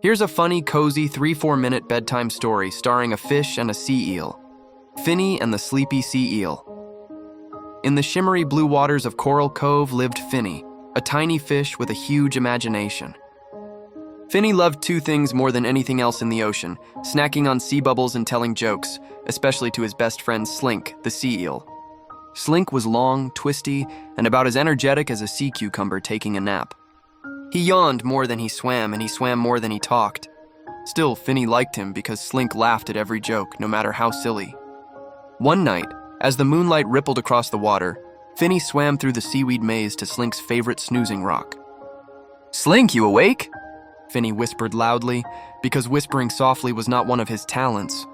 Here's a funny, cozy 3-4-minute bedtime story starring a fish and a sea eel. Finny and the Sleepy Sea Eel. In the shimmery blue waters of Coral Cove lived Finny, a tiny fish with a huge imagination. Finny loved two things more than anything else in the ocean: snacking on sea bubbles and telling jokes, especially to his best friend Slink, the sea eel. Slink was long, twisty, and about as energetic as a sea cucumber taking a nap. He yawned more than he swam, and he swam more than he talked. Still, Finny liked him because Slink laughed at every joke, no matter how silly. One night, as the moonlight rippled across the water, Finny swam through the seaweed maze to Slink's favorite snoozing rock. "Slink, you awake?" Finny whispered loudly, because whispering softly was not one of his talents.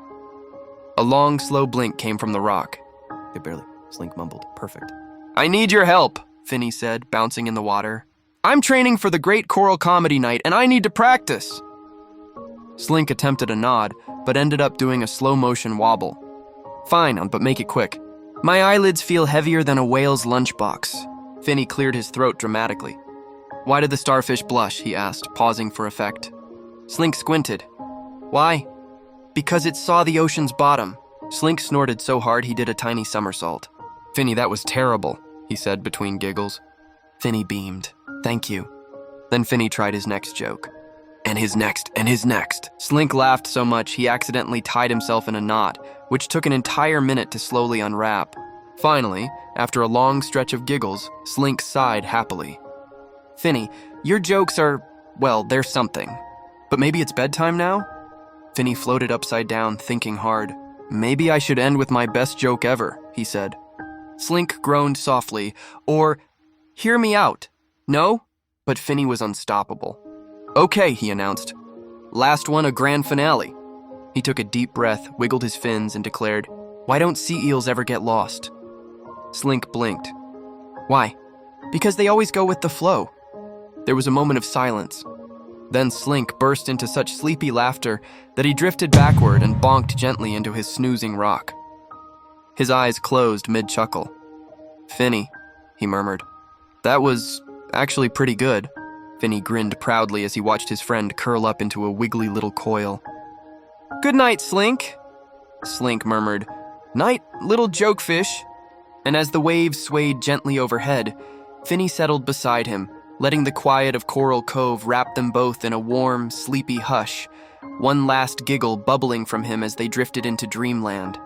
A long, slow blink came from the rock. "Barely," Slink mumbled. "Perfect." "I need your help," Finny said, bouncing in the water. "I'm training for the Great Coral Comedy Night, and I need to practice." Slink attempted a nod, but ended up doing a slow-motion wobble. "Fine, but make it quick." "My eyelids feel heavier than a whale's lunchbox." Finny cleared his throat dramatically. "Why did the starfish blush?" he asked, pausing for effect. Slink squinted. "Why?" "Because it saw the ocean's bottom." Slink snorted so hard he did a tiny somersault. "Finny, that was terrible," he said between giggles. Finny beamed. "Thank you." Then Finny tried his next joke. "And his next, and his next." Slink laughed so much he accidentally tied himself in a knot, which took an entire minute to slowly unwrap. Finally, after a long stretch of giggles, Slink sighed happily. "Finny, your jokes are, well, they're something. But maybe it's bedtime now?" Finny floated upside down, thinking hard. "Maybe I should end with my best joke ever," he said. Slink groaned softly, or, "Hear me out." "No?" But Finny was unstoppable. "Okay," he announced. "Last one, a grand finale." He took a deep breath, wiggled his fins, and declared, "Why don't sea eels ever get lost?" Slink blinked. "Why?" "Because they always go with the flow." There was a moment of silence. Then Slink burst into such sleepy laughter that he drifted backward and bonked gently into his snoozing rock. His eyes closed mid-chuckle. "Finny," he murmured. "That was actually pretty good." Finny grinned proudly as he watched his friend curl up into a wiggly little coil. "Good night, Slink," Slink murmured. "Night, little jokefish." And as the waves swayed gently overhead, Finny settled beside him, letting the quiet of Coral Cove wrap them both in a warm, sleepy hush, one last giggle bubbling from him as they drifted into dreamland.